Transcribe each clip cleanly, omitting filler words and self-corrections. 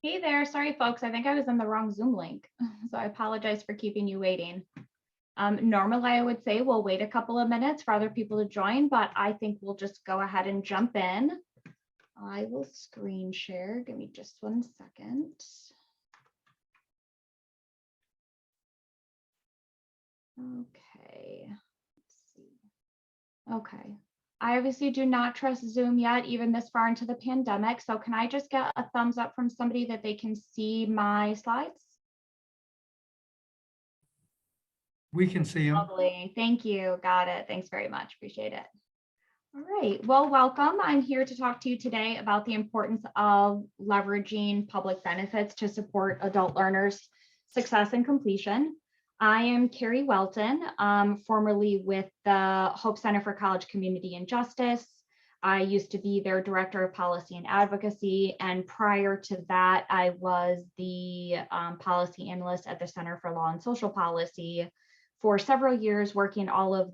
Hey there, sorry folks, I think I was in the wrong Zoom link, so I apologize for keeping you waiting. Normally I would say we'll wait a couple of minutes for other people to join, but I think we'll just go ahead and jump in. I will screen share, give me just 1 second. Okay, let's see. Okay, I obviously do not trust Zoom yet, even this far into the pandemic, so can I just get a thumbs up from somebody that they can see my slides? We can see them. Lovely. Thank you. Got it. Thanks very much. Appreciate it. All right. Well, welcome. I'm here to talk to you today about the importance of leveraging public benefits to support adult learners' success and completion. I am Carrie Welton, formerly with the Hope Center for College Community and Justice. I used to be their Director of Policy and Advocacy, and prior to that, I was the policy analyst at the Center for Law and Social Policy for several years, working on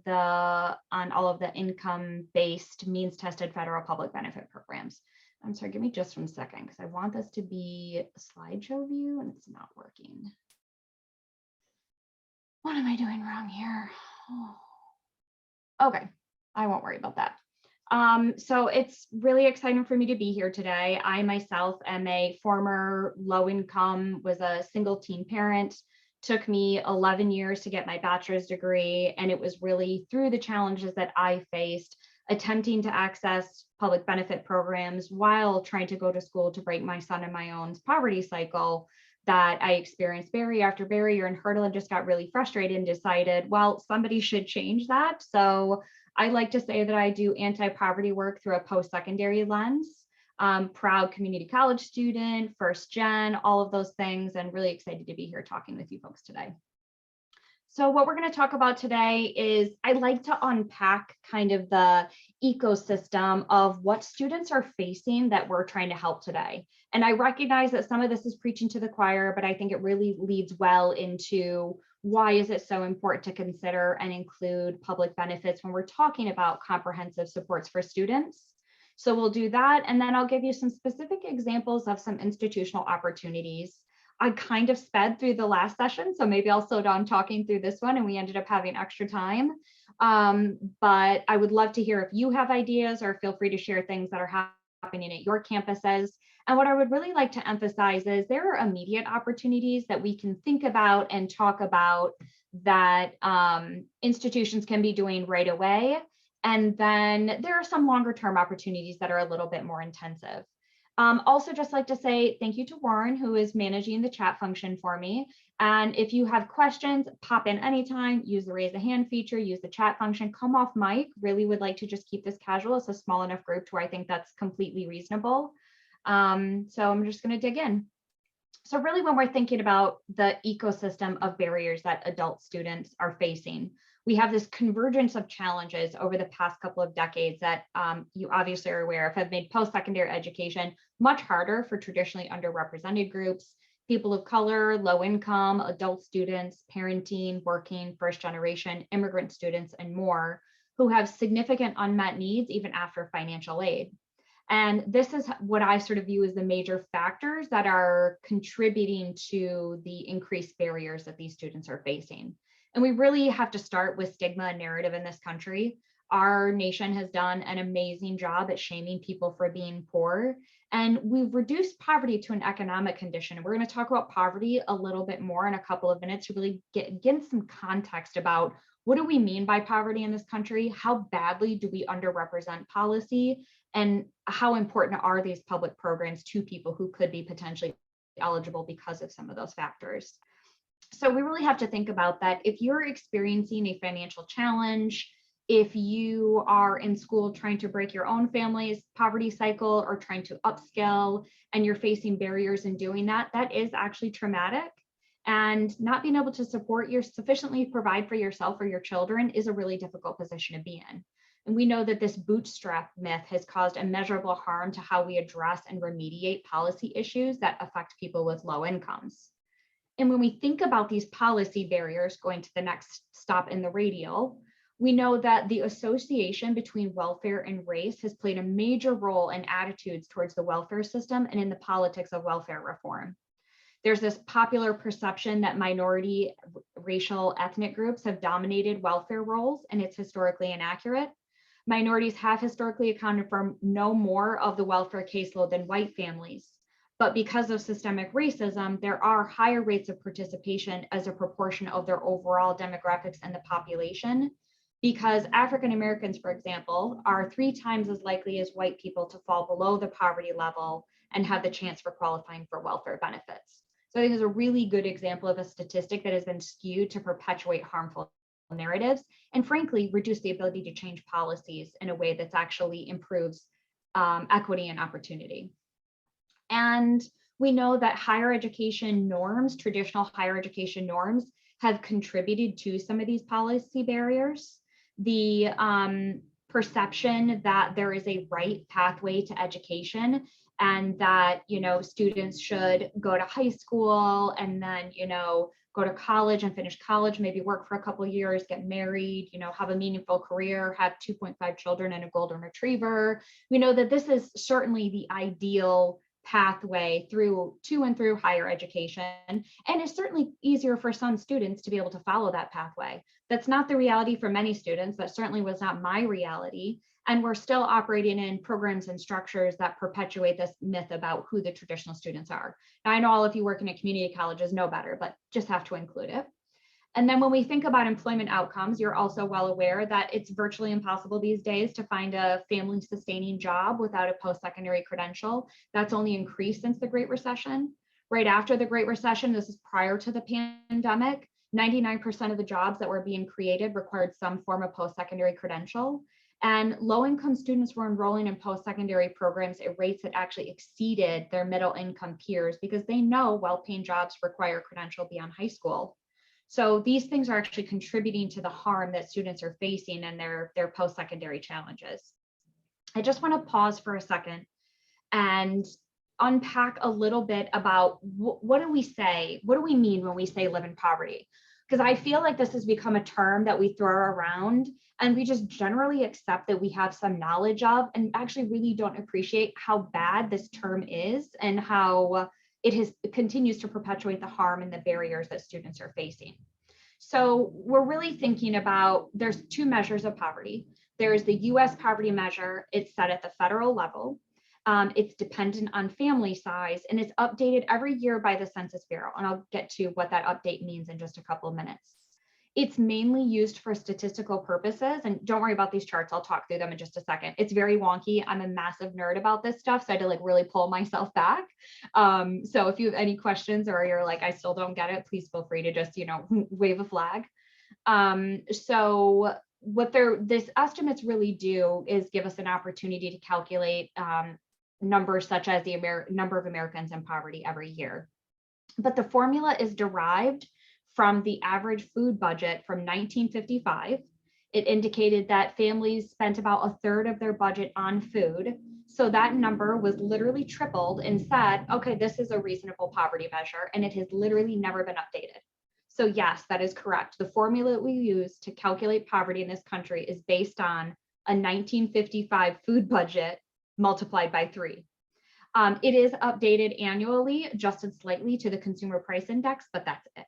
all of the income-based, means-tested federal public benefit programs. I'm sorry, give me just 1 second because I want this to be a slideshow view and it's not working. What am I doing wrong here? Oh. Okay, I won't worry about that. So it's really exciting for me to be here today. I myself am a former low income, was a single teen parent. Took me 11 years to get my bachelor's degree, and it was really through the challenges that I faced attempting to access public benefit programs while trying to go to school to break my son and my own poverty cycle that I experienced barrier after barrier and hurdle and just got really frustrated and decided, well, somebody should change that. So I like to say that I do anti-poverty work through a post-secondary lens. Proud community college student, first gen, all of those things, and really excited to be here talking with you folks today. So what we're going to talk about today is I like to unpack kind of the ecosystem of what students are facing that we're trying to help today. And I recognize that some of this is preaching to the choir, but I think it really leads well into why is it so important to consider and include public benefits when we're talking about comprehensive supports for students. So we'll do that, and then I'll give you some specific examples of some institutional opportunities. I kind of sped through the last session, so maybe I'll slow down talking through this one, and we ended up having extra time. But I would love to hear if you have ideas, or feel free to share things that are happening at your campuses. And what I would really like to emphasize is there are immediate opportunities that we can think about and talk about that institutions can be doing right away. And then there are some longer term opportunities that are a little bit more intensive. Also, just like to say thank you to Warren, who is managing the chat function for me. And if you have questions, pop in anytime, use the raise a hand feature, use the chat function, come off mic. Really would like to just keep this casual. It's a small enough group to where I think that's completely reasonable. So I'm just going to dig in. So really, when we're thinking about the ecosystem of barriers that adult students are facing, we have this convergence of challenges over the past couple of decades that you obviously are aware of have made post-secondary education much harder for traditionally underrepresented groups, people of color, low income, adult students, parenting, working, first generation, immigrant students, and more, who have significant unmet needs even after financial aid. And this is what I sort of view as the major factors that are contributing to the increased barriers that these students are facing. And we really have to start with stigma and narrative in this country. Our nation has done an amazing job at shaming people for being poor. And we've reduced poverty to an economic condition. And we're going to talk about poverty a little bit more in a couple of minutes to really get some context about what do we mean by poverty in this country? How badly do we underrepresent policy? And how important are these public programs to people who could be potentially eligible because of some of those factors? So we really have to think about that. If you're experiencing a financial challenge, if you are in school trying to break your own family's poverty cycle or trying to upskill and you're facing barriers in doing that, that is actually traumatic. And not being able to support your sufficiently provide for yourself or your children is a really difficult position to be in. And we know that this bootstrap myth has caused immeasurable harm to how we address and remediate policy issues that affect people with low incomes. And when we think about these policy barriers, going to the next stop in the radial, We know that the association between welfare and race has played a major role in attitudes towards the welfare system and in the politics of welfare reform. There's this popular perception that minority racial ethnic groups have dominated welfare roles, and it's historically inaccurate. Minorities have historically accounted for no more of the welfare caseload than white families. But because of systemic racism, there are higher rates of participation as a proportion of their overall demographics and the population. Because African Americans, for example, are 3 times as likely as white people to fall below the poverty level and have the chance for qualifying for welfare benefits. So I think it's a really good example of a statistic that has been skewed to perpetuate harmful narratives and frankly, reduce the ability to change policies in a way that's actually improves equity and opportunity. And we know that higher education norms, traditional higher education norms, have contributed to some of these policy barriers. The perception that there is a right pathway to education and that, students should go to high school and then, go to college and finish college, maybe work for a couple of years, get married, have a meaningful career, have 2.5 children and a golden retriever. We know that this is certainly the ideal pathway to and through higher education. And it's certainly easier for some students to be able to follow that pathway. That's not the reality for many students. That certainly was not my reality. And we're still operating in programs and structures that perpetuate this myth about who the traditional students are. Now, I know all of you working at community colleges know better, but just have to include it. And then when we think about employment outcomes, you're also well aware that it's virtually impossible these days to find a family sustaining job without a post-secondary credential. That's only increased since the Great Recession. Right after the Great Recession, this is prior to the pandemic, 99% of the jobs that were being created required some form of post-secondary credential. And low-income students were enrolling in post-secondary programs at rates that actually exceeded their middle-income peers because they know well-paying jobs require a credential beyond high school. So these things are actually contributing to the harm that students are facing in their post-secondary challenges. I just want to pause for a second and unpack a little bit about what do we say? What do we mean when we say live in poverty? Because I feel like this has become a term that we throw around and we just generally accept that we have some knowledge of and actually really don't appreciate how bad this term is and how it continues to perpetuate the harm and the barriers that students are facing. So we're really thinking about, there's 2 measures of poverty. There's the US poverty measure, it's set at the federal level. It's dependent on family size and it's updated every year by the Census Bureau. And I'll get to what that update means in just a couple of minutes. It's mainly used for statistical purposes. And don't worry about these charts. I'll talk through them in just a second. It's very wonky. I'm a massive nerd about this stuff. So I had to really pull myself back. So if you have any questions or you're like, I still don't get it, please feel free to just, wave a flag. So what this estimates really do is give us an opportunity to calculate numbers such as the number of Americans in poverty every year. But the formula is derived from the average food budget from 1955. It indicated that families spent about 1/3 of their budget on food. So that number was literally tripled and said, okay, this is a reasonable poverty measure, and it has literally never been updated. So yes, that is correct. The formula that we use to calculate poverty in this country is based on a 1955 food budget multiplied by 3. It is updated annually, adjusted slightly to the consumer price index, but that's it.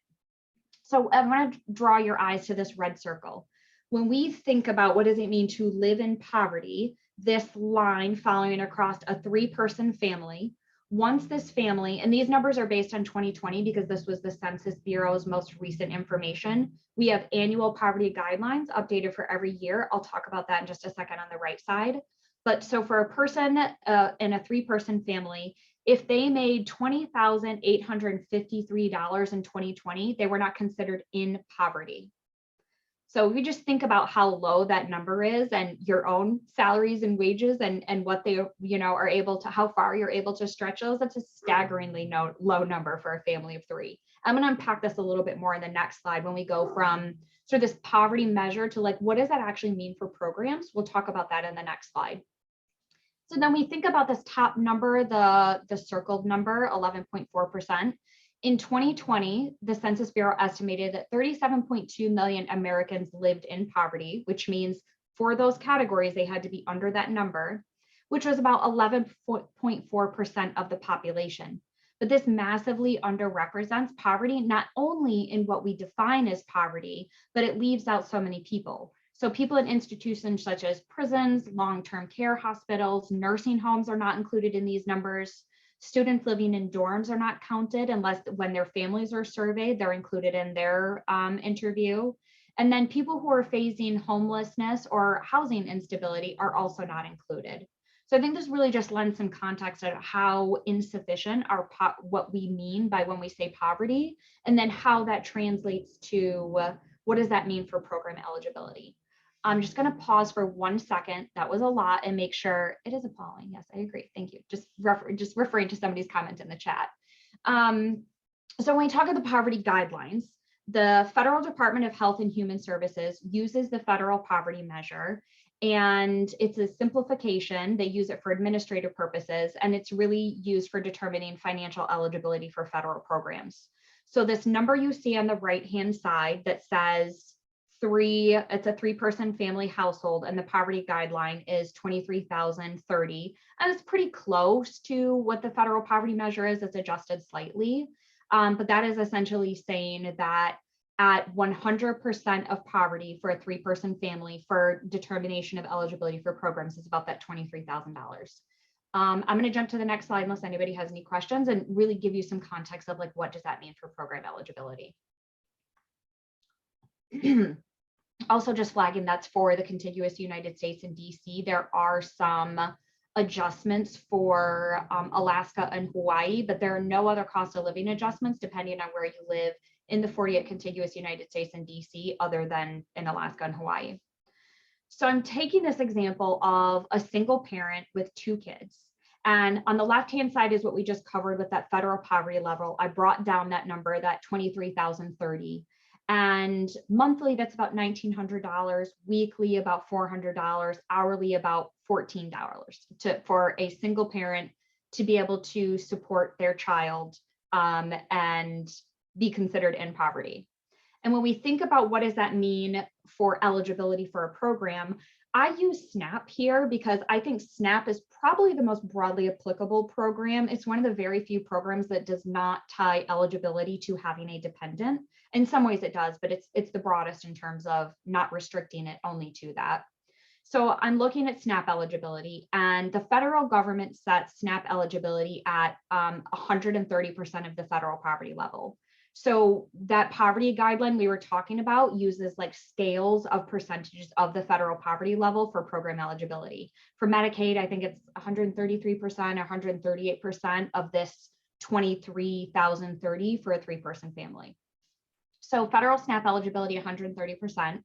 So I'm going to draw your eyes to this red circle. When we think about what does it mean to live in poverty, this line following across a 3-person family, once this family, and these numbers are based on 2020 because this was the Census Bureau's most recent information. We have annual poverty guidelines updated for every year. I'll talk about that in just a second on the right side. But so for a person in a 3-person family, if they made $20,853 in 2020, they were not considered in poverty. So we just think about how low that number is and your own salaries and wages and what they are able to, how far you're able to stretch those. That's a staggeringly low number for a family of 3. I'm going to unpack this a little bit more in the next slide when we go from sort of this poverty measure to what does that actually mean for programs? We'll talk about that in the next slide. So then we think about this top number, the circled number, 11.4%. In 2020, the Census Bureau estimated that 37.2 million Americans lived in poverty, which means for those categories, they had to be under that number, which was about 11.4% of the population. But this massively underrepresents poverty, not only in what we define as poverty, but it leaves out so many people. So people in institutions such as prisons, long-term care hospitals, nursing homes are not included in these numbers. Students living in dorms are not counted unless when their families are surveyed, they're included in their interview. And then people who are facing homelessness or housing instability are also not included. So I think this really just lends some context of how insufficient our what we mean by when we say poverty, and then how that translates to what does that mean for program eligibility. I'm just going to pause for 1 second. That was a lot, and make sure it is appalling. Yes, I agree. Thank you. Just referring to somebody's comment in the chat. So when we talk about the poverty guidelines, the Federal Department of Health and Human Services uses the federal poverty measure, and it's a simplification. They use it for administrative purposes, and it's really used for determining financial eligibility for federal programs. So this number you see on the right-hand side that says it's a 3-person family household, and the poverty guideline is 23,030, and it's pretty close to what the federal poverty measure is. It's adjusted slightly, but that is essentially saying that at 100% of poverty for a 3-person family for determination of eligibility for programs is about that $23,000. I'm going to jump to the next slide unless anybody has any questions, and really give you some context of like, what does that mean for program eligibility? Also just flagging that's for the contiguous United States and DC. There are some adjustments for Alaska and Hawaii, but there are no other cost of living adjustments depending on where you live in the 48 contiguous United States and DC other than in Alaska and Hawaii. So I'm taking this example of a single parent with 2 kids. And on the left-hand side is what we just covered with that federal poverty level. I brought down that number, that 23,030. And monthly, that's about $1,900, weekly about $400, hourly about $14 for a single parent to be able to support their child and be considered in poverty. And when we think about what does that mean for eligibility for a program, I use SNAP here because I think SNAP is probably the most broadly applicable program. It's one of the very few programs that does not tie eligibility to having a dependent. In some ways it does, but it's the broadest in terms of not restricting it only to that. So I'm looking at SNAP eligibility, and the federal government sets SNAP eligibility at 130% of the federal poverty level. So that poverty guideline we were talking about uses like scales of percentages of the federal poverty level for program eligibility. For Medicaid, I think it's 133% or 138% of this 23,030 for a 3-person family. So federal SNAP eligibility, 130%.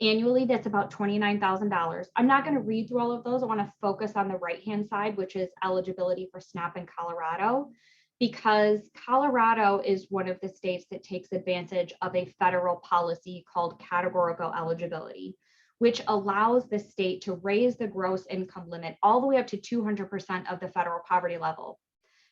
Annually, that's about $29,000. I'm not going to read through all of those. I want to focus on the right-hand side, which is eligibility for SNAP in Colorado, because Colorado is one of the states that takes advantage of a federal policy called categorical eligibility, which allows the state to raise the gross income limit all the way up to 200% of the federal poverty level.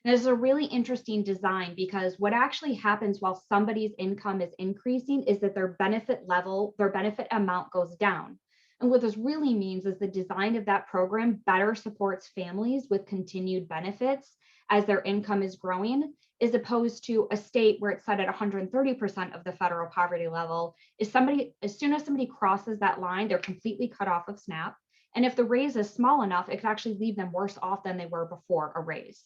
And this is a really interesting design because what actually happens while somebody's income is increasing is that their benefit level, their benefit amount goes down. And what this really means is the design of that program better supports families with continued benefits as their income is growing, as opposed to a state where it's set at 130% of the federal poverty level. As soon as somebody crosses that line, they're completely cut off of SNAP. And if the raise is small enough, it could actually leave them worse off than they were before a raise.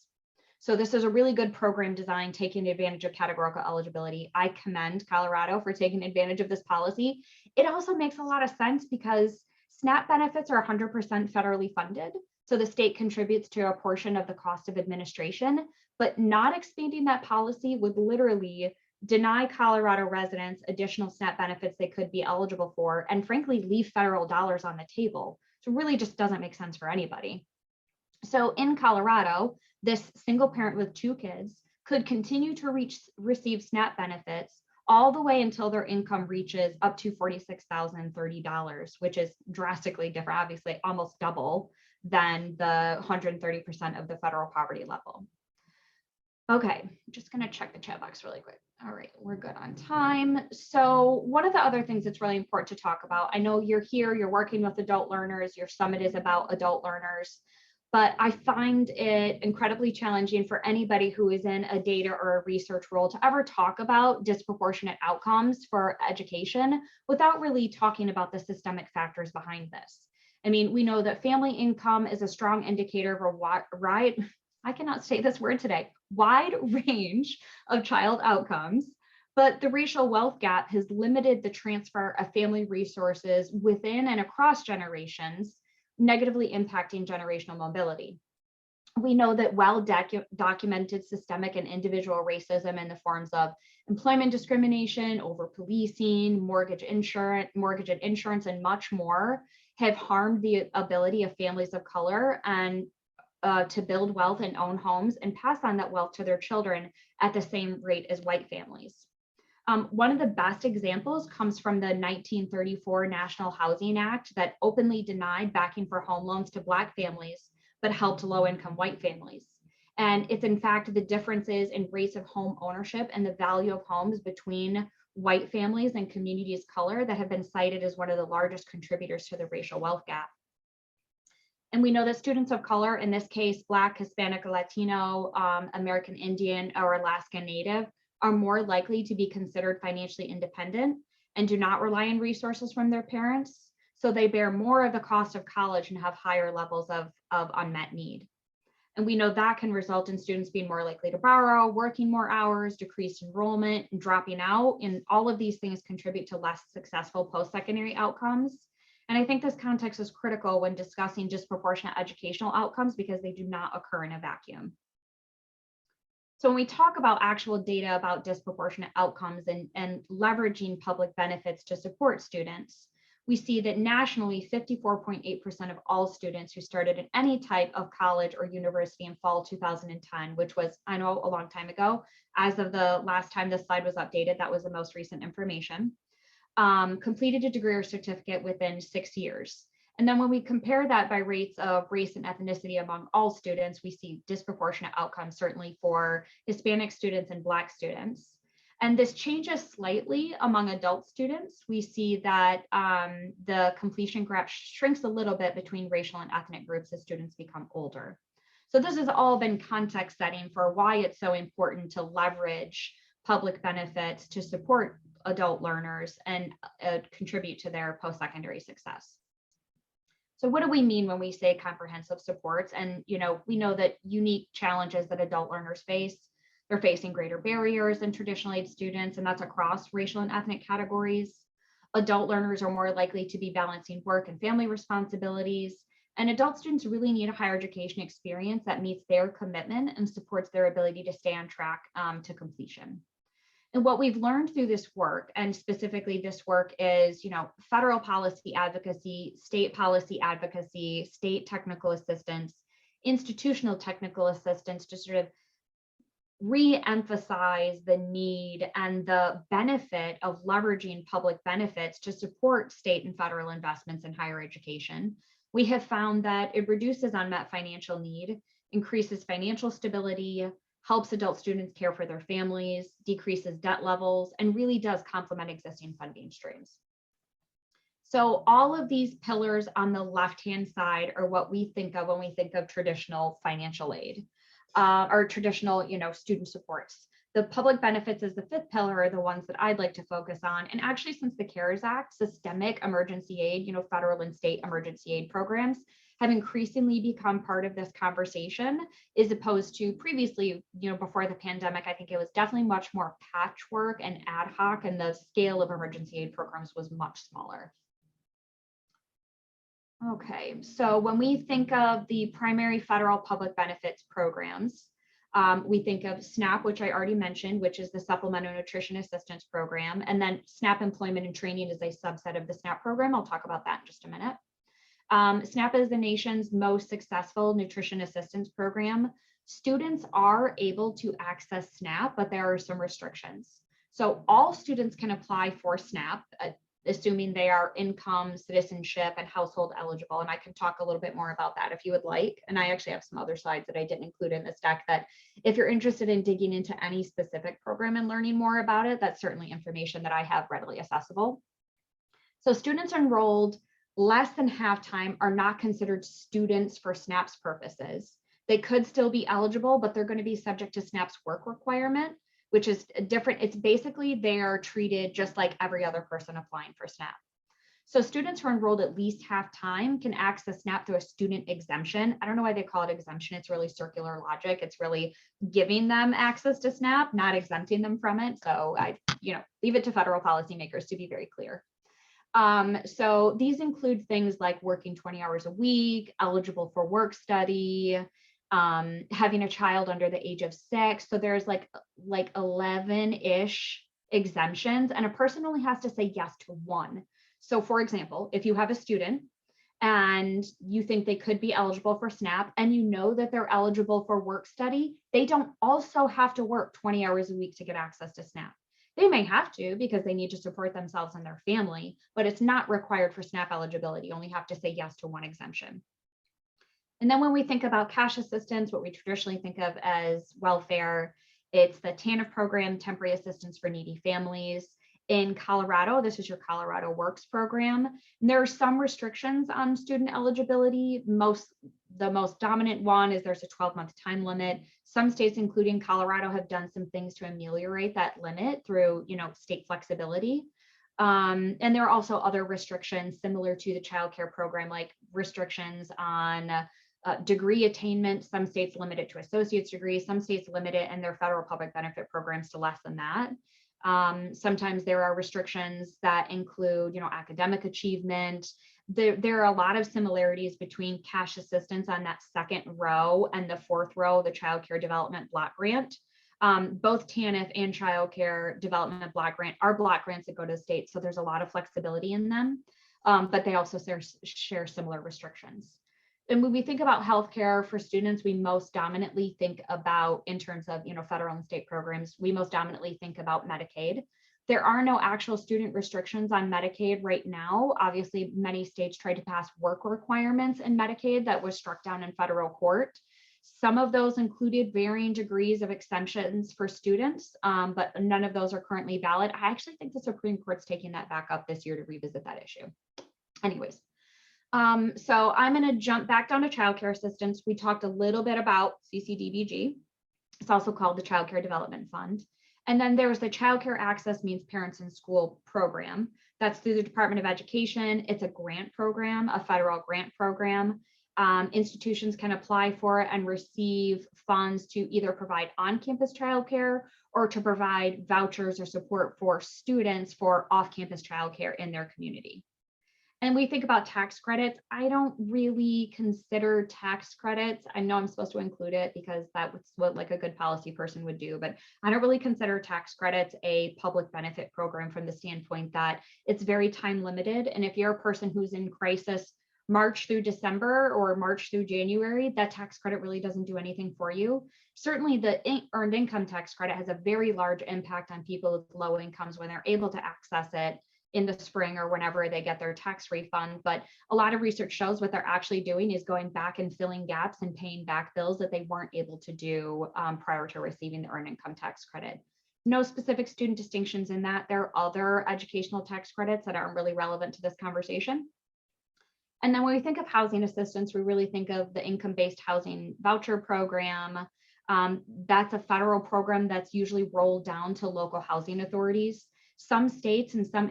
So this is a really good program design taking advantage of categorical eligibility. I commend Colorado for taking advantage of this policy. It also makes a lot of sense because SNAP benefits are 100% federally funded. So the state contributes to a portion of the cost of administration, but not expanding that policy would literally deny Colorado residents additional SNAP benefits they could be eligible for, and frankly, leave federal dollars on the table. So it really just doesn't make sense for anybody. So in Colorado, this single parent with 2 kids could continue to receive SNAP benefits all the way until their income reaches up to $46,030, which is drastically different, obviously almost double than the 130% of the federal poverty level. Okay, I'm just gonna check the chat box really quick. All right, we're good on time. So one of the other things that's really important to talk about, I know you're here, you're working with adult learners, your summit is about adult learners, but I find it incredibly challenging for anybody who is in a data or a research role to ever talk about disproportionate outcomes for education without really talking about the systemic factors behind this. I mean, we know that family income is a strong indicator of a right, I cannot say this word today, wide range of child outcomes, but the racial wealth gap has limited the transfer of family resources within and across generations, negatively impacting generational mobility. We know that well-documented systemic and individual racism in the forms of employment discrimination, over-policing, mortgage and insurance, and much more have harmed the ability of families of color and to build wealth and own homes and pass on that wealth to their children at the same rate as white families. One of the best examples comes from the 1934 National Housing Act that openly denied backing for home loans to Black families, but helped low-income white families. And it's in fact the differences in rates of home ownership and the value of homes between white families and communities of color that have been cited as one of the largest contributors to the racial wealth gap. And we know that students of color, in this case, Black, Hispanic, Latino, American Indian, or Alaska Native, are more likely to be considered financially independent and do not rely on resources from their parents. So they bear more of the cost of college and have higher levels of unmet need. And we know that can result in students being more likely to borrow, working more hours, decreased enrollment, and dropping out. And all of these things contribute to less successful post-secondary outcomes. And I think this context is critical when discussing disproportionate educational outcomes because they do not occur in a vacuum. So when we talk about actual data about disproportionate outcomes and leveraging public benefits to support students, we see that nationally, 54.8% of all students who started in any type of college or university in fall 2010, which was, I know, a long time ago, as of the last time this slide was updated, that was the most recent information, completed a degree or certificate within 6 years. And then when we compare that by rates of race and ethnicity among all students, we see disproportionate outcomes, certainly for Hispanic students and Black students. And this changes slightly among adult students. We see that the completion gap shrinks a little bit between racial and ethnic groups as students become older. So this has all been context setting for why it's so important to leverage public benefits to support adult learners and contribute to their post-secondary success. So what do we mean when we say comprehensive supports? And we know that unique challenges that adult learners face, they're facing greater barriers than traditional aid students, and that's across racial and ethnic categories. Adult learners are more likely to be balancing work and family responsibilities, and adult students really need a higher education experience that meets their commitment and supports their ability to stay on track to completion. And what we've learned through this work, and specifically this work is, federal policy advocacy, state policy advocacy, state technical assistance, institutional technical assistance to sort of re-emphasize the need and the benefit of leveraging public benefits to support state and federal investments in higher education. We have found that it reduces unmet financial need, increases financial stability, helps adult students care for their families, decreases debt levels, and really does complement existing funding streams. So all of these pillars on the left-hand side are what we think of when we think of traditional financial aid or traditional, student supports. The public benefits as the fifth pillar are the ones that I'd like to focus on. And actually, since the CARES Act, systemic emergency aid, federal and state emergency aid programs have increasingly become part of this conversation, as opposed to previously, before the pandemic. I think it was definitely much more patchwork and ad hoc, and the scale of emergency aid programs was much smaller. Okay, so when we think of the primary federal public benefits programs, we think of SNAP, which I already mentioned, which is the Supplemental Nutrition Assistance Program, and then SNAP Employment and Training is a subset of the SNAP program. I'll talk about that in just a minute. SNAP is the nation's most successful nutrition assistance program. Students are able to access SNAP, but there are some restrictions. So all students can apply for SNAP. assuming they are income, citizenship, and household eligible. And I can talk a little bit more about that if you would like. And I actually have some other slides that I didn't include in this deck that if you're interested in digging into any specific program and learning more about it, that's certainly information that I have readily accessible. So students enrolled less than half-time are not considered students for SNAP's purposes. They could still be eligible, but they're going to be subject to SNAP's work requirement, which is different. It's basically they are treated just like every other person applying for SNAP. So students who are enrolled at least half-time can access SNAP through a student exemption. I don't know why they call it exemption. It's really circular logic. It's really giving them access to SNAP, not exempting them from it. So I, leave it to federal policymakers to be very clear. So these include things like working 20 hours a week, eligible for work study, having a child under the age of 6. So there's like 11-ish exemptions, and a person only has to say yes to one. So for example, if you have a student and you think they could be eligible for SNAP and you know that they're eligible for work study, they don't also have to work 20 hours a week to get access to SNAP. They may have to because they need to support themselves and their family, but it's not required for SNAP eligibility. You only have to say yes to one exemption. And then when we think about cash assistance, what we traditionally think of as welfare, it's the TANF program, Temporary Assistance for Needy Families. In Colorado, this is your Colorado Works program. And there are some restrictions on student eligibility. The most dominant one is there's a 12-month time limit. Some states, including Colorado, have done some things to ameliorate that limit through, state flexibility. And there are also other restrictions similar to the child care program, like restrictions on degree attainment. Some states limit it to associate's degrees. Some states limit it in their federal public benefit programs to less than that. Sometimes there are restrictions that include, academic achievement. There are a lot of similarities between cash assistance on that second row and the fourth row, the Child Care Development Block Grant. Both TANF and Child Care Development Block Grant are block grants that go to the state, so there's a lot of flexibility in them, but they also share similar restrictions. And when we think about healthcare for students, we most dominantly think about, in terms of federal and state programs, we most dominantly think about Medicaid. There are no actual student restrictions on Medicaid right now. Obviously, many states tried to pass work requirements in Medicaid that was struck down in federal court. Some of those included varying degrees of exemptions for students, but none of those are currently valid. I actually think the Supreme Court's taking that back up this year to revisit that issue. Anyways. So I'm going to jump back down to childcare assistance. We talked a little bit about CCDBG. It's also called the Child Care Development Fund. And then there's the Child Care Access Means Parents in School program. That's through the Department of Education. It's a grant program, a federal grant program. Institutions can apply for it and receive funds to either provide on-campus childcare or to provide vouchers or support for students for off-campus childcare in their community. And we think about tax credits. I don't really consider tax credits. I know I'm supposed to include it because that's what like a good policy person would do, but I don't really consider tax credits a public benefit program from the standpoint that it's very time limited. And if you're a person who's in crisis March through December or March through January, that tax credit really doesn't do anything for you. Certainly the earned income tax credit has a very large impact on people with low incomes when they're able to access it in the spring or whenever they get their tax refund. But a lot of research shows what they're actually doing is going back and filling gaps and paying back bills that they weren't able to do prior to receiving the earned income tax credit. No specific student distinctions in that. There are other educational tax credits that aren't really relevant to this conversation. And then when we think of housing assistance, we really think of the income-based housing voucher program. That's a federal program that's usually rolled down to local housing authorities. Some states and some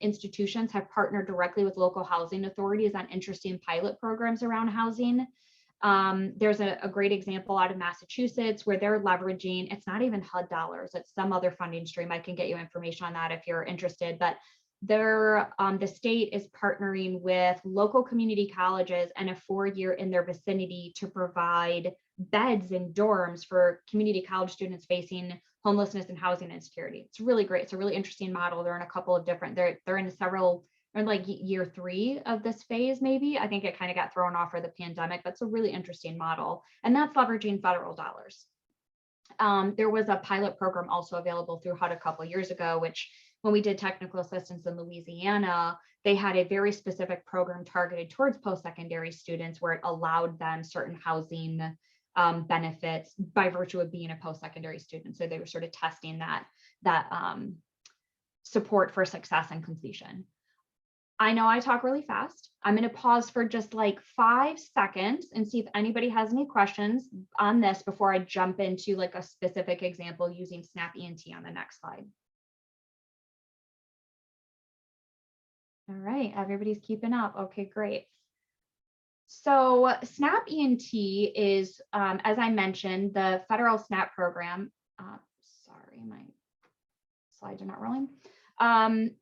institutions have partnered directly with local housing authorities on interesting pilot programs around housing. There's a great example out of Massachusetts where they're leveraging, it's not even HUD dollars, it's some other funding stream. I can get you information on that if you're interested, but the state is partnering with local community colleges and a 4-year in their vicinity to provide beds in dorms for community college students facing homelessness and housing insecurity. It's really great. It's a really interesting model. They're in a couple of different, they're in several, or like year 3 of this phase, maybe. I think it kind of got thrown off for the pandemic, but it's a really interesting model. And that's leveraging federal dollars. There was a pilot program also available through HUD a couple of years ago, which when we did technical assistance in Louisiana, they had a very specific program targeted towards post-secondary students where it allowed them certain housing benefits by virtue of being a post-secondary student. So they were sort of testing that support for success and completion. I know I talk really fast. I'm going to pause for just like 5 seconds and see if anybody has any questions on this before I jump into like a specific example using SNAP ENT on the next slide. All right, everybody's keeping up. Okay, great. So SNAP ENT is, as I mentioned, the federal SNAP program. Sorry, my slides are not rolling.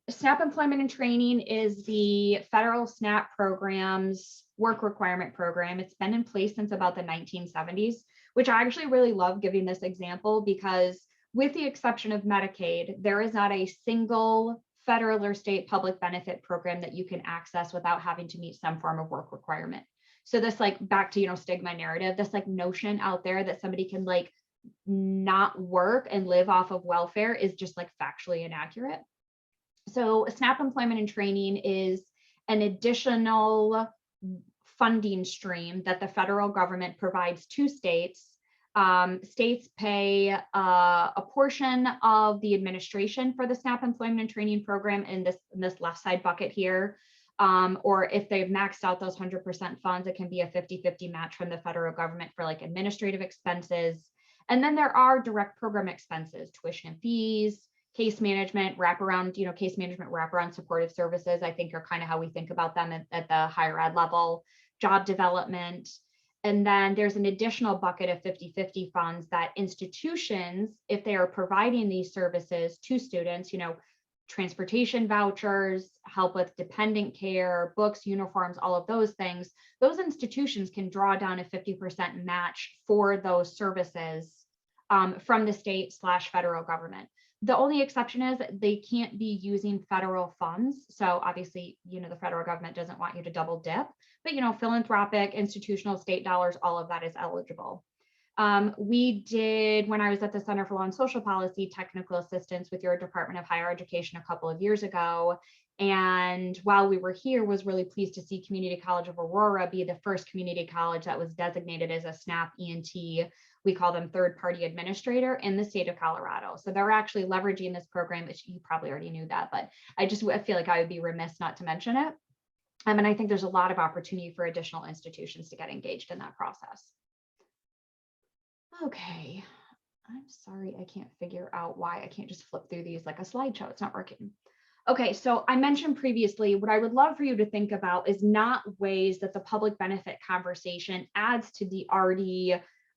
SNAP Employment and Training is the federal SNAP program's work requirement program. It's been in place since about the 1970s, which I actually really love giving this example because with the exception of Medicaid, there is not a single federal or state public benefit program that you can access without having to meet some form of work requirement. So this like back to, stigma narrative, this like notion out there that somebody can like not work and live off of welfare is just like factually inaccurate. So SNAP Employment and Training is an additional funding stream that the federal government provides to states. States pay a portion of the administration for the SNAP Employment and Training program in this left side bucket here. Or if they've maxed out those 100% funds, it can be a 50-50 match from the federal government for like administrative expenses. And then there are direct program expenses, tuition and fees, case management, wraparound, case management, wraparound supportive services, I think are kind of how we think about them at the higher ed level, job development. And then there's an additional bucket of 50-50 funds that institutions, if they are providing these services to students, transportation vouchers, help with dependent care, books, uniforms, all of those things, those institutions can draw down a 50% match for those services from the state/federal government. The only exception is they can't be using federal funds. So obviously, the federal government doesn't want you to double dip, but philanthropic, institutional, state dollars, all of that is eligible. We did, when I was at the Center for Law and Social Policy, technical assistance with your Department of Higher Education a couple of years ago. And while we were here, was really pleased to see Community College of Aurora be the first community college that was designated as a SNAP ENT. We call them third-party administrator in the state of Colorado. So they're actually leveraging this program, which you probably already knew that, but I feel like I would be remiss not to mention it. And I think there's a lot of opportunity for additional institutions to get engaged in that process. Okay, I'm sorry, I can't figure out why I can't just flip through these like a slideshow. It's not working. Okay, so I mentioned previously, what I would love for you to think about is not ways that the public benefit conversation adds to the already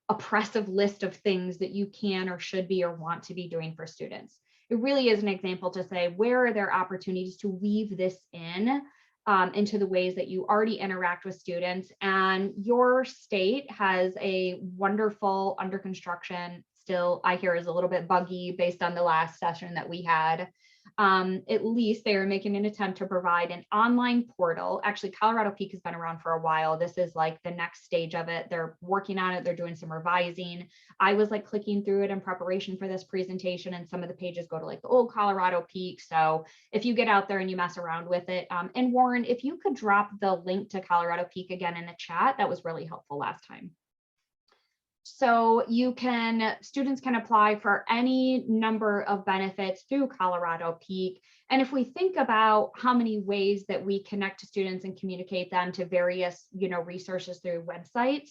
oppressive list of things that you can or should be or want to be doing for students. It really is an example to say, where are there opportunities to weave this in into the ways that you already interact with students? And your state has a wonderful under construction, still I hear is a little bit buggy based on the last session that we had. At least they are making an attempt to provide an online portal. Actually, Colorado Peak has been around for a while. This is like the next stage of it. They're working on it. They're doing some revising. I was like clicking through it in preparation for this presentation, and some of the pages go to like the old Colorado Peak. So if you get out there and you mess around with it, and Warren, if you could drop the link to Colorado Peak again in the chat, that was really helpful last time. So students can apply for any number of benefits through Colorado Peak. And if we think about how many ways that we connect to students and communicate them to various, resources through websites,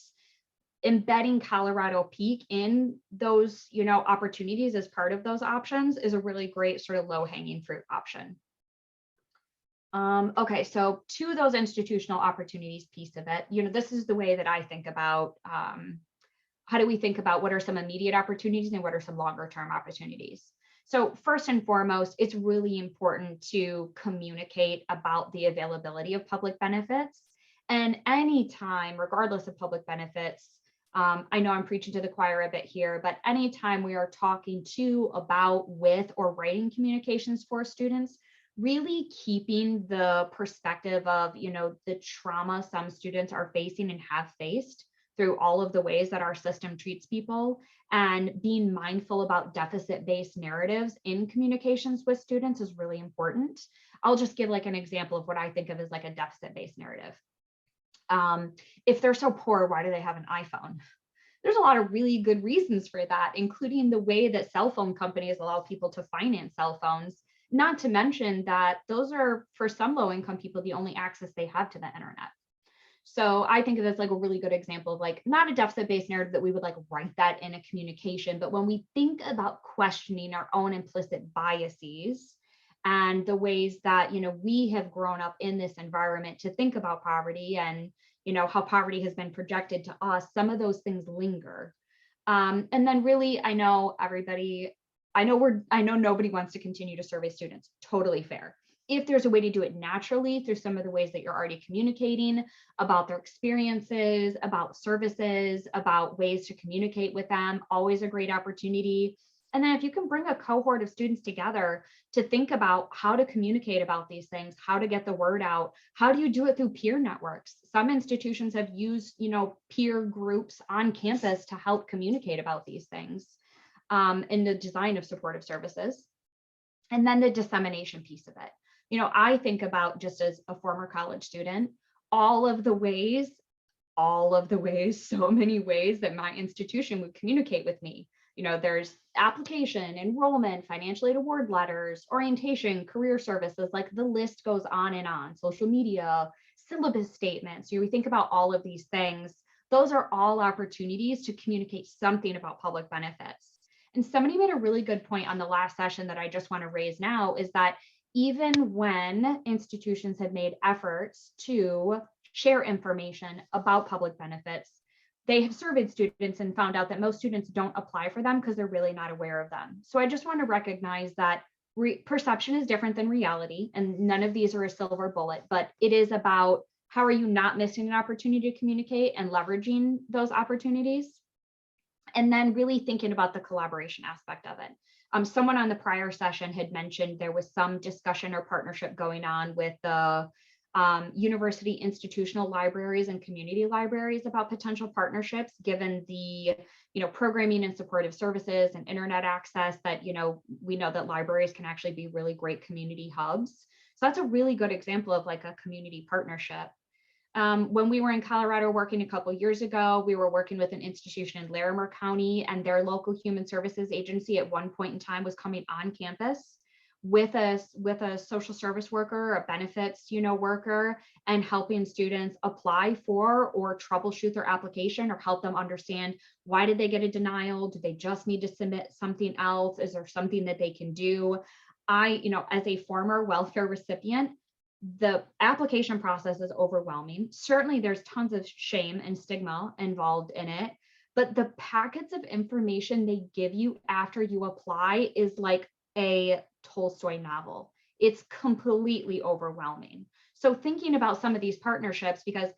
embedding Colorado Peak in those, opportunities as part of those options is a really great sort of low-hanging fruit option. Okay, so to those institutional opportunities piece of it, this is the way that I think about how do we think about what are some immediate opportunities and what are some longer term opportunities? So first and foremost, it's really important to communicate about the availability of public benefits. And anytime, regardless of public benefits, I know I'm preaching to the choir a bit here, but anytime we are talking to, about, with, or writing communications for students, really keeping the perspective of, the trauma some students are facing and have faced through all of the ways that our system treats people, and being mindful about deficit-based narratives in communications with students is really important. I'll just give like an example of what I think of as like a deficit-based narrative. If they're so poor, why do they have an iPhone? There's a lot of really good reasons for that, including the way that cell phone companies allow people to finance cell phones, not to mention that those are, for some low income people, the only access they have to the internet. So I think of this like a really good example of like not a deficit-based narrative that we would like write that in a communication, but when we think about questioning our own implicit biases and the ways that, you know, we have grown up in this environment to think about poverty and, you know, how poverty has been projected to us, some of those things linger. And then really, I know nobody wants to continue to survey students, totally fair. If there's a way to do it naturally through some of the ways that you're already communicating about their experiences, about services, about ways to communicate with them, always a great opportunity. And then if you can bring a cohort of students together to think about how to communicate about these things, how to get the word out, how do you do it through peer networks? Some institutions have used, you know, peer groups on campus to help communicate about these things in the design of supportive services. And then the dissemination piece of it. You know, I think about, just as a former college student, all of the ways, so many ways that my institution would communicate with me. You know, there's application, enrollment, financial aid award letters, orientation, career services, like the list goes on, social media, syllabus statements. You know, we think about all of these things. Those are all opportunities to communicate something about public benefits. And somebody made a really good point on the last session that I just want to raise now, is that even when institutions have made efforts to share information about public benefits, they have surveyed students and found out that most students don't apply for them because they're really not aware of them. So I just want to recognize that perception is different than reality, and none of these are a silver bullet, but it is about how are you not missing an opportunity to communicate and leveraging those opportunities. And then really thinking about the collaboration aspect of it. Someone on the prior session had mentioned there was some discussion or partnership going on with the university institutional libraries and community libraries about potential partnerships, given the, you know, programming and supportive services and internet access that, you know, we know that libraries can actually be really great community hubs. So that's a really good example of like a community partnership. When we were in Colorado working a couple of years ago, we were working with an institution in Larimer County, and their local human services agency at one point in time was coming on campus with a social service worker, a benefits, you know, worker, and helping students apply for or troubleshoot their application or help them understand, why did they get a denial? Do they just need to submit something else? Is there something that they can do? You know, as a former welfare recipient, the application process is overwhelming. Certainly there's tons of shame and stigma involved in it, but the packets of information they give you after you apply is like a Tolstoy novel. It's completely overwhelming. So thinking about some of these partnerships, because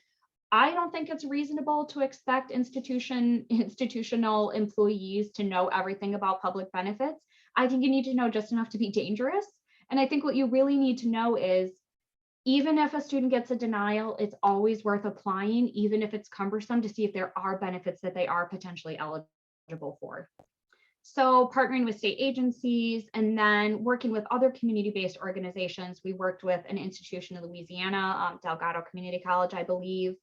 I don't think it's reasonable to expect institutional employees to know everything about public benefits. I think you need to know just enough to be dangerous. And I think what you really need to know is, even if a student gets a denial, it's always worth applying, even if it's cumbersome, to see if there are benefits that they are potentially eligible for. So partnering with state agencies and then working with other community-based organizations. We worked with an institution in Louisiana, Delgado Community College, I believe.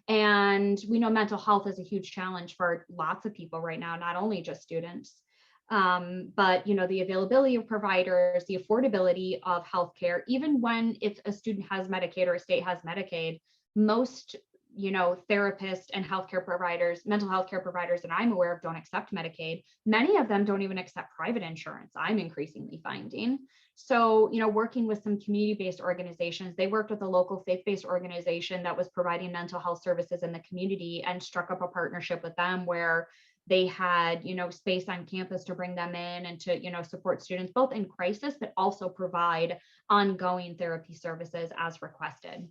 And we know mental health is a huge challenge for lots of people right now, not only just students. But you know, the availability of providers, the affordability of healthcare, even when if a student has Medicaid or a state has Medicaid, most, you know, therapists and healthcare providers, mental health care providers that I'm aware of don't accept Medicaid. Many of them don't even accept private insurance, I'm increasingly finding. So, you know, working with some community-based organizations, they worked with a local faith-based organization that was providing mental health services in the community and struck up a partnership with them where they had, you know, space on campus to bring them in and to, you know, support students both in crisis, but also provide ongoing therapy services as requested.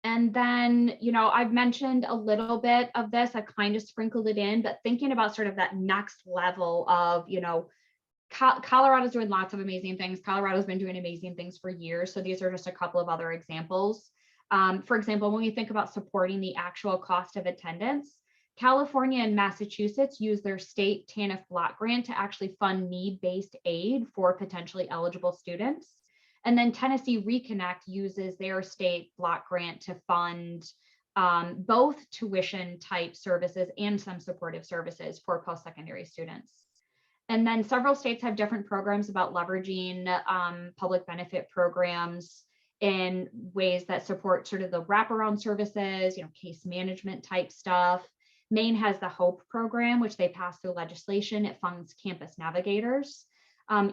And then, you know, I've mentioned a little bit of this, I kind of sprinkled it in, but thinking about sort of that next level of, you know, Colorado's doing lots of amazing things. Colorado's been doing amazing things for years. So these are just a couple of other examples. For example, when we think about supporting the actual cost of attendance, California and Massachusetts use their state TANF block grant to actually fund need-based aid for potentially eligible students. And then Tennessee Reconnect uses their state block grant to fund both tuition type services and some supportive services for post-secondary students. And then several states have different programs about leveraging public benefit programs in ways that support sort of the wraparound services, case management type stuff. Maine has the HOPE program, which they passed through legislation. It funds campus navigators.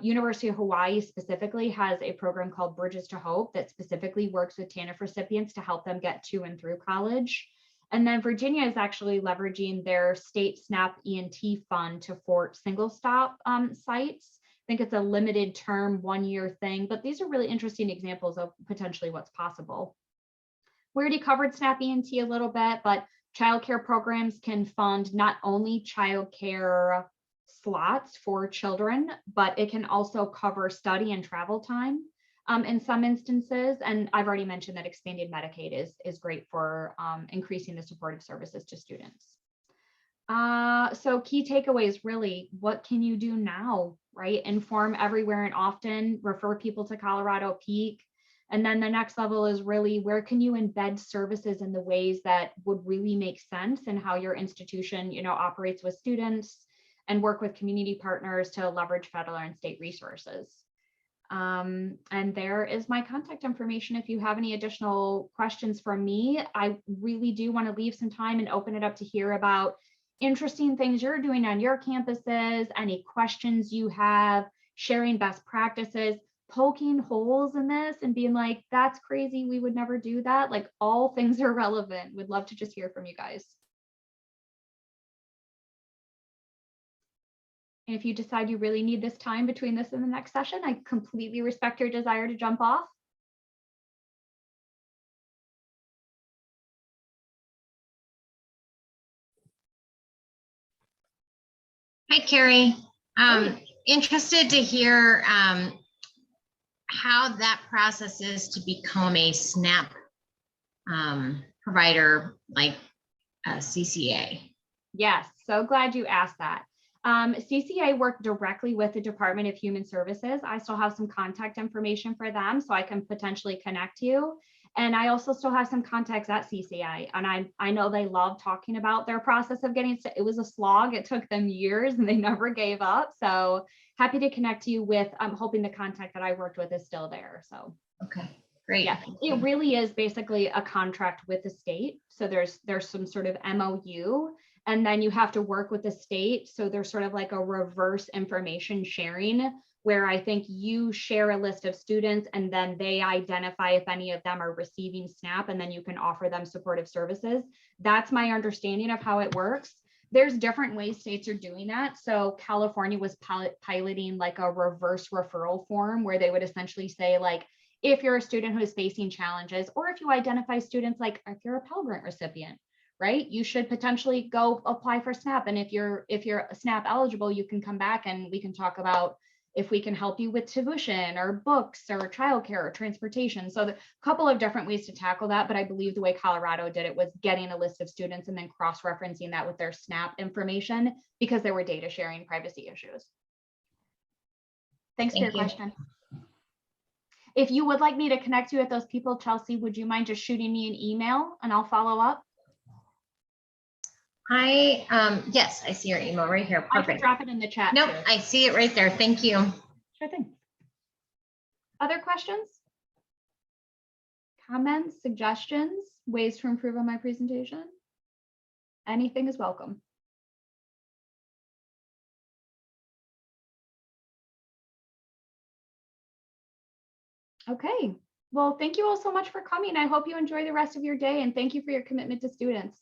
University of Hawaii specifically has a program called Bridges to Hope that specifically works with TANF recipients to help them get to and through college. And then Virginia is actually leveraging their state SNAP ENT fund to support single stop sites. I think it's a limited term 1-year thing, but these are really interesting examples of potentially what's possible. We already covered SNAP ENT a little bit, but childcare programs can fund not only childcare slots for children, but it can also cover study and travel time in some instances. And I've already mentioned that expanded Medicaid is great for increasing the supportive services to students. So key takeaways, really, what can you do now, right? Inform everywhere and often, refer people to Colorado Peak. And then the next level is really, where can you embed services in the ways that would really make sense and how your institution, operates with students, and work with community partners to leverage federal and state resources. And there is my contact information. If you have any additional questions from me, I really do want to leave some time and open it up to hear about interesting things you're doing on your campuses, any questions you have, sharing best practices, poking holes in this and being like, that's crazy, we would never do that. Like, all things are relevant. Would love to just hear from you guys. And if you decide you really need this time between this and the next session, I completely respect your desire to jump off. Hi, Carrie. Interested to hear how that process is to become a SNAP provider, like CCA. Yes, so glad you asked that. CCA worked directly with the Department of Human Services. I still have some contact information for them, so I can potentially connect you. And I also still have some contacts at CCA, and I know they love talking about their process of getting it was a slog. It took them years and they never gave up. So happy to connect you with, I'm hoping the contact that I worked with is still there. So okay, great. Yeah, it really is basically a contract with the state. So there's some sort of MOU, and then you have to work with the state. So there's sort of like a reverse information sharing, where I think you share a list of students and then they identify if any of them are receiving SNAP, and then you can offer them supportive services. That's my understanding of how it works. There's different ways states are doing that. So California was piloting like a reverse referral form, where they would essentially say, like, if you're a student who is facing challenges, or if you identify students, like if you're a Pell Grant recipient, right, you should potentially go apply for SNAP. And if you're SNAP eligible, you can come back and we can talk about if we can help you with tuition or books or childcare or transportation. So a couple of different ways to tackle that, but I believe the way Colorado did it was getting a list of students and then cross-referencing that with their SNAP information, because there were data sharing privacy issues. Thanks for your question. If you would like me to connect you with those people, Chelsea, would you mind just shooting me an email and I'll follow up? Yes, I see your email right here. Perfect. I can drop it in the chat. Nope, too. I see it right there. Thank you. Sure thing. Other questions? Comments, suggestions, ways to improve on my presentation? Anything is welcome. Okay. Well, thank you all so much for coming. I hope you enjoy the rest of your day, and thank you for your commitment to students.